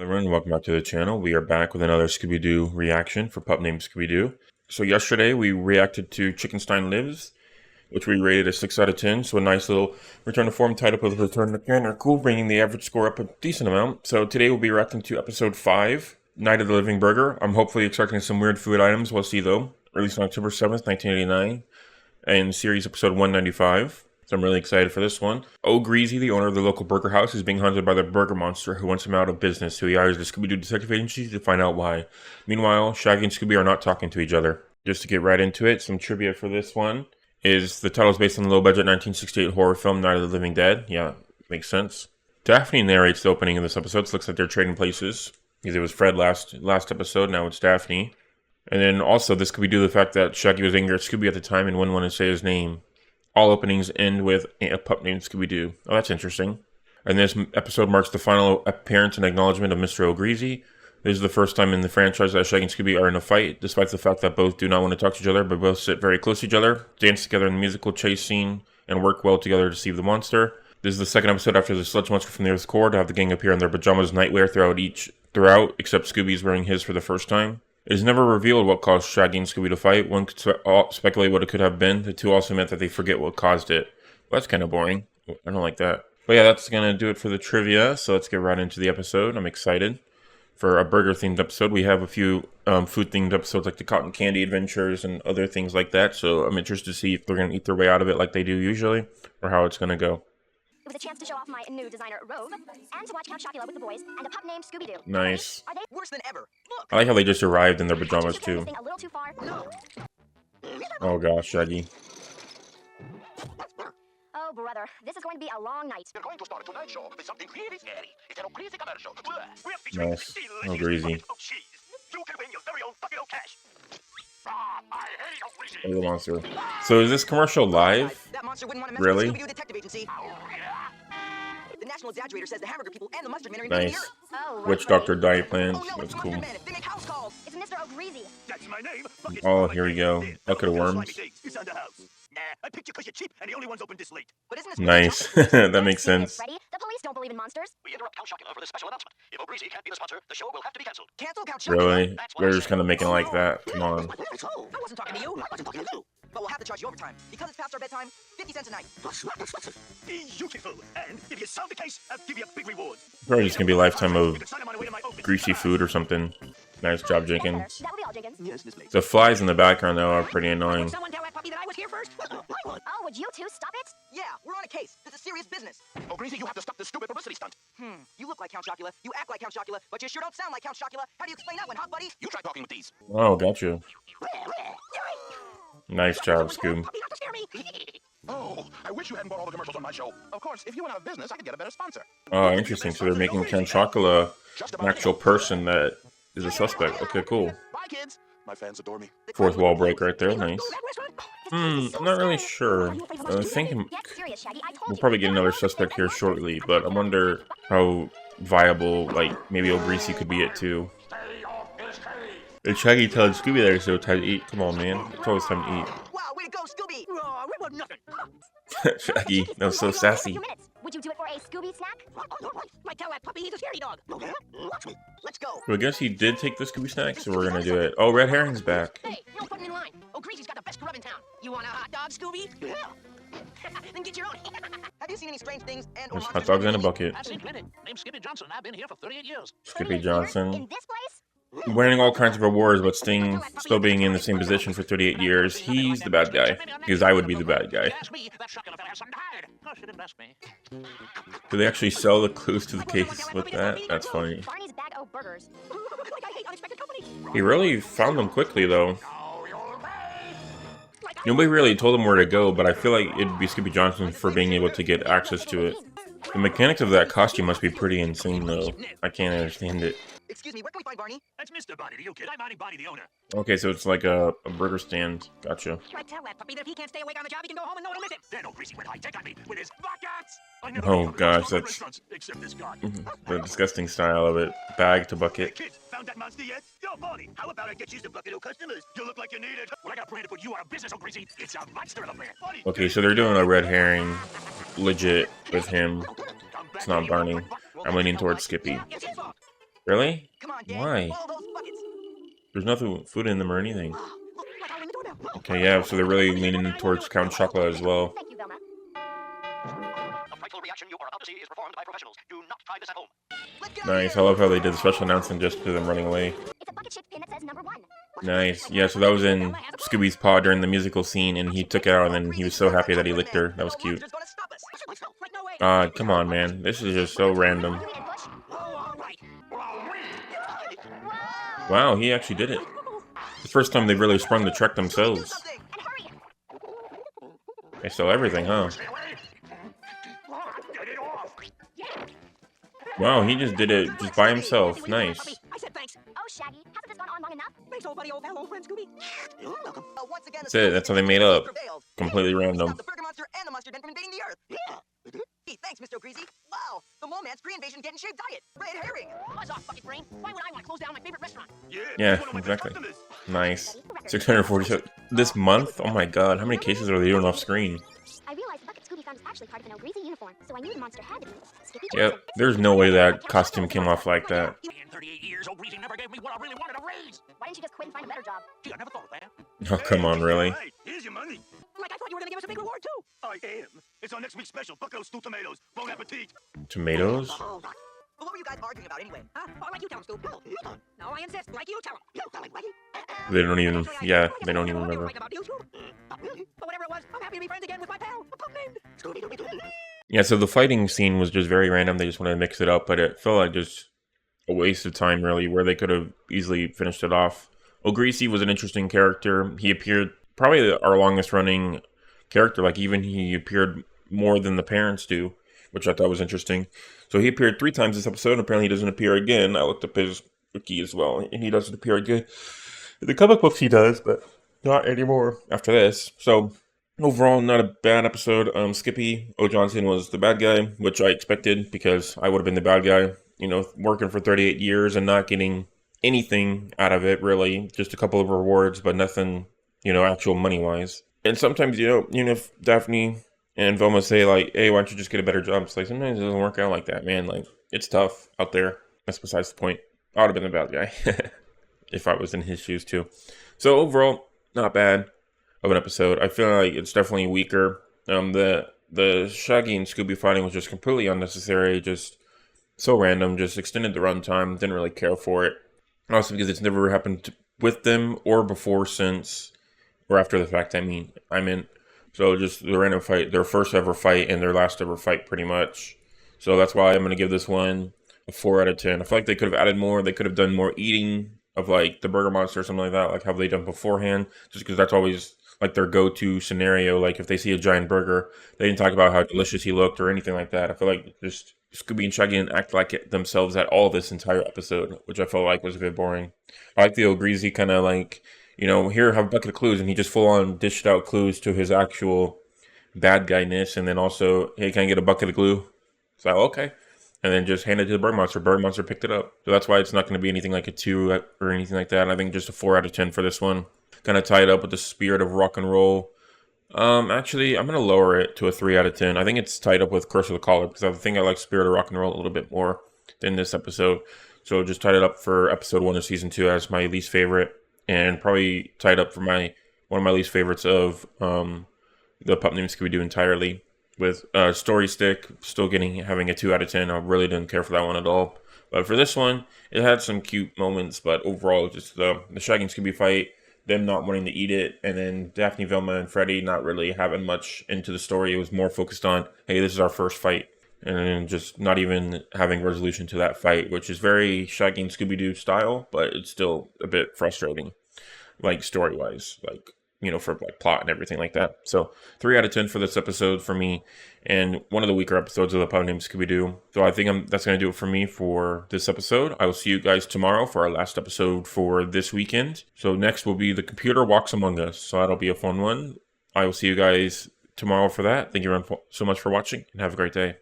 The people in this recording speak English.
Everyone, welcome back to the channel. We are back with another Scooby-Doo reaction for Pup Named Scooby-Doo. So yesterday we reacted to Chickenstein Lives, which we rated a 6 out of 10. So a nice little return to form tied up with Return to Canada. Cool, bringing the average score up a decent amount. So today we'll be reacting to episode 5, Night of the Living Burger. I'm hopefully expecting some weird food items. We'll see though. Released on October 7th, 1989, and series episode 195. So I'm really excited for this one. Greasy, the owner of the local burger house, is being hunted by the burger monster who wants him out of business, so he hires the Scooby-Doo detective agency to find out why. Meanwhile, Shaggy and Scooby are not talking to each other. Just to get right into it, some trivia for this one is the title is based on the low-budget 1968 horror film Night of the Living Dead. Yeah, makes sense. Daphne narrates the opening of this episode, so it looks like they're trading places. Because it was Fred last episode, now it's Daphne. And then also, this could be due to the fact that Shaggy was angry at Scooby at the time and wouldn't want to say his name. All openings end with a pup named Scooby-Doo. Oh, that's interesting. And this episode marks the final appearance and acknowledgement of Mr. Greasy. This is the first time in the franchise that Shaggy and Scooby are in a fight, despite the fact that both do not want to talk to each other, but both sit very close to each other, dance together in the musical chase scene, and work well together to save the monster. This is the second episode after the sludge monster from the Earth's core to have the gang appear in their pajamas nightwear throughout, except Scooby's wearing his for the first time. It is never revealed what caused Shaggy and Scooby to fight. One could speculate what it could have been. The two also meant that they forget what caused it. Well, that's kind of boring. I don't like that. But yeah, that's going to do it for the trivia. So let's get right into the episode. I'm excited for a burger-themed episode. We have a few food-themed episodes like the Cotton Candy Adventures and other things like that. So I'm interested to see if they're going to eat their way out of it like they do usually, or how it's going to go. It was a chance to show off my new designer robe and to watch Count Chocula with the boys and a pup named Scooby-Doo. Nice. Are they worse than ever? Look. I like how they just arrived in their pajamas too. A little too far? No. Oh gosh, Shaggy. Oh brother, this is going to be a long night. We're going to start tonight's show with something really scary. It's an greasy commercial. Nice. Oh, Greasy. You can win your very own bucket of cash. I hate Oh, the monster. So is this commercial live? That monster wouldn't want to mess Really? with the Scooby-Doo detective agency. The National Exaggerator says the hamburger people and the mustard men are Nice. invading the earth. Oh, Witch Doctor diet plans. Oh no, That's it's cool. Monster Men. They make house calls. It's Mr. O'Greasy. That's my name. Oh, here we go. Bucket of worms. It's under house. I picked you because you're cheap and the only one's open this late. But isn't this Nice. That makes sense. Freddy, the police don't believe in monsters. We interrupt Count Chocula for the special announcement. If O'Greasy can't be the sponsor, the show will have to be cancelled. Cancel Count Chocula? Really? They're just kind of making it like that. Come on. I wasn't talking to you. I wasn't talking to you. But we'll have to charge you overtime. Because it's past our bedtime, 50 cents a night. Beautiful. And if you solve the case, I'll give you a big reward. Probably just gonna be a lifetime You of can sign on my way to my office. greasy food or something. Nice job, Jenkins. That would be all, Jenkins. Yes, Miss Mason. The flies in the background though are pretty annoying. Someone tell that puppy that I was here first? Oh, would you two stop it? Yeah, we're on a case. This is serious business. O'Greasy, you have to stop this stupid publicity stunt. You look like Count Chocula. You act like Count Chocula. But you sure don't sound like Count Chocula. How do you explain that one, huh, buddy? You try talking with these. Oh, gotcha. Nice job, Scoob. Puppy, not to scare me. Oh, I wish you hadn't bought all the commercials on my show. Of course, if you went out of business, I could get a better sponsor. Oh, interesting. So they're making Count Chocula an actual person that is a suspect. Okay, cool. Bye, kids. My fans adore me. Fourth wall break right there. Nice. I'm not really sure. I think Get serious, Shaggy. I told we'll you. probably get another suspect here shortly, but I wonder how viable, like, maybe Greasy could be it too. And Shaggy telling Scooby that it's so time to eat. Come on, man. It's always time to Wow, way to go, Scooby. We want nothing. eat. Shaggy, that was so sassy. 2 minutes. Would you do it for a Scooby snack? Might tell that puppy he's a scary dog. Watch me. Let's go. So I guess he did take the Scooby snack, so we're gonna do it. Oh, Red Herring's back. Hey, no putting in line. Oh, Greasy's got the best grub in town. You want a hot dog, Scooby? Yeah. Then get your own. Have you seen any strange things and or There's hot monsters dogs in a lately? bucket. I've seen plenty. Name's Skippy Johnson. I've been here for 38 years. Skippy In Johnson. this place? Winning all kinds of awards, but still being in the same position for 38 years. He's the bad guy. Because I would be the bad guy. Ask me, that shotgun fella hasn't died. No, she didn't ask me. Do they actually sell the clues to the case with that? That's funny. Barney's bag o' burgers. Like I hate unexpected company. He really found them quickly, though. Nobody really told him where to go, but I feel like it'd be Skippy Johnson for being able to get access to it. The mechanics of that costume must be pretty insane, though. I can't understand it. Excuse me, where can we find Barney? That's Mr. Bonnie, the you kid. I'm Bonnie, the owner. Okay, so it's like a burger stand. Gotcha. I tell that puppy that if he can't stay awake on the job, he can go home and no one will miss him. Then O'Greasy went high tech on me with his buckets. I never Oh, ate from gosh, those that's- restaurants, except this guy. The disgusting style of it. Bag to Hey, bucket. kids, found that monster yet? Yo, Bonnie, how about I get you some bucket of customers? You look like you need it. Well, I got a plan to put you out of business, O'Greasy. It's a monster of a plan. Bonnie, Okay, so they're doing a red herring legit with him. It's not Barney. I'm leaning towards Skippy. It's his fault. Really? Come on, gang. Why? Follow those buckets. There's nothing food in them or anything. Look, like I'll ring the doorbell. Okay, yeah, so they're really leaning towards Count Chocula as well. Thank you, Velma. The frightful reaction you are about to see is performed by professionals. Do not try this at home. Let's get out of Nice. I here. love how they did the special announcement just to them running away. It's a bucket-shaped pin that says number 1. Nice. Yeah, so that was in Scooby's paw during the musical scene, and he took it out, and then he was so happy that he licked her. That was cute. Monster's gonna stop us. Like, no way. Come on, man. This is just so random. You need a push? Oh, all right. Wow, he actually did it. The first time they've really sprung the trek Do themselves. something. And hurry! They sell everything, huh? Stay away. Get it off. Wow, he just did it just by himself. Nice. I said thanks. Oh, Shaggy, hasn't this gone on long enough? Thanks, old buddy, old pal, old friend Scooby. You're welcome. Once again, That's it. That's how they made up. Completely random. Stop the burger monster and the monster den from invading the earth. Yeah. Hey, thanks, Mr. Greasy. Wow, the Mole Man's pre-invasion get in shape diet. Red herring. Buzz off, bucket brain. Why would I want to close down my favorite restaurant? Yeah, he's one of my best exactly. customers. Nice. 647. This month? Oh my god, how many cases are they doing off screen? I realized the bucket Scooby found was actually part of an greasy uniform, so I knew the monster had to be Skippy Yep, Johnson. there's no way that costume came off like that. In 38 years, old Greasy never gave me what I really wanted, a raise. Why didn't you just quit and find a better job? Gee, I never thought of that. Oh, come on, really? All right, here's your money. Like, I thought you were gonna give us a big reward, too. I am. It's our next week's special. Bucko stew tomatoes. Bon appetit. Tomatoes? Well, what were you guys arguing about anyway? Huh? Oh, like you tell him, Scoop. No, I insist. Like you tell him. You tell him, like They don't even, yeah, they don't even remember. Like about you, too. But whatever it was, I'm happy to be friends again with my pal, a pup named Scooby-Doo. Yeah, so the fighting scene was just very random. They just wanted to mix it up, but it felt like just a waste of time, really, where they could have easily finished it off. Oh, Greasy was an interesting character. He appeared probably our longest running character. Like, even he appeared more than the parents do, which I thought was interesting. So he appeared 3 times this episode, and apparently he doesn't appear again. I looked up his wiki as well, and he doesn't appear again. In the comic books he does, but not anymore after this. So overall, not a bad episode. Skippy O. Johnson was the bad guy, which I expected because I would have been the bad guy. You know, working for 38 years and not getting anything out of it, really. Just a couple of rewards, but nothing, you know, actual money-wise. And sometimes, you know, if Daphne and Velma say, like, hey, why don't you just get a better job? It's like, sometimes it doesn't work out like that, man. Like, it's tough out there. That's besides the point. I would have been the bad guy if I was in his shoes, too. So overall, not bad of an episode. I feel like it's definitely weaker. The Shaggy and Scooby fighting was just completely unnecessary, just so random, just extended the runtime, didn't really care for it. Also because it's never happened with them or before, since, or after the fact, I mean. So just the random fight, their first ever fight and their last ever fight, pretty much. So that's why I'm going to give this one a 4 out of 10. I feel like they could have added more. They could have done more eating of, like, the Burger Monster or something like that, like how they done beforehand, just because that's always, like, their go-to scenario. Like, if they see a giant burger, they didn't talk about how delicious he looked or anything like that. I feel like just Scooby and Shaggy didn't act like it themselves at all this entire episode, which I felt like was a bit boring. I like the old Greasy kind of like, you know, here, have a bucket of clues, and he just full-on dished out clues to his actual bad guy-ness, and then also, hey, can I get a bucket of glue? It's like, okay. And then just hand it to the Bird Monster. Bird Monster picked it up. So that's why it's not going to be anything like a 2 or anything like that. I think just a 4 out of 10 for this one. Kind of tied up with the spirit of rock and roll. Actually, I'm going to lower it to a 3 out of 10. I think it's tied up with Curse of the Collar, because I think I like Spirit of Rock and Roll a little bit more than this episode. So just tied it up for episode 1 of season 2 as my least favorite, and probably tied up for one of my least favorites of the Pup Named Scooby-Doo entirely. With Story Stick still having a 2 out of 10. I really didn't care for that one at all. But for this one, it had some cute moments, but overall, just the Shaggy and Scooby fight, them not wanting to eat it, and then Daphne, Velma, and Freddy not really having much into the story. It was more focused on, hey, this is our first fight, and then just not even having resolution to that fight, which is very Shaggy and Scooby-Doo style, but it's still a bit frustrating, like story-wise, like, you know, for like plot and everything like that. So 3 out of 10 for this episode for me, and one of the weaker episodes of the Pup Named Scooby-Doo. So I think that's going to do it for me for this episode. I will see you guys tomorrow for our last episode for this weekend. So next will be The Computer Walks Among Us. So that'll be a fun one. I will see you guys tomorrow for that. Thank you so much for watching, and have a great day.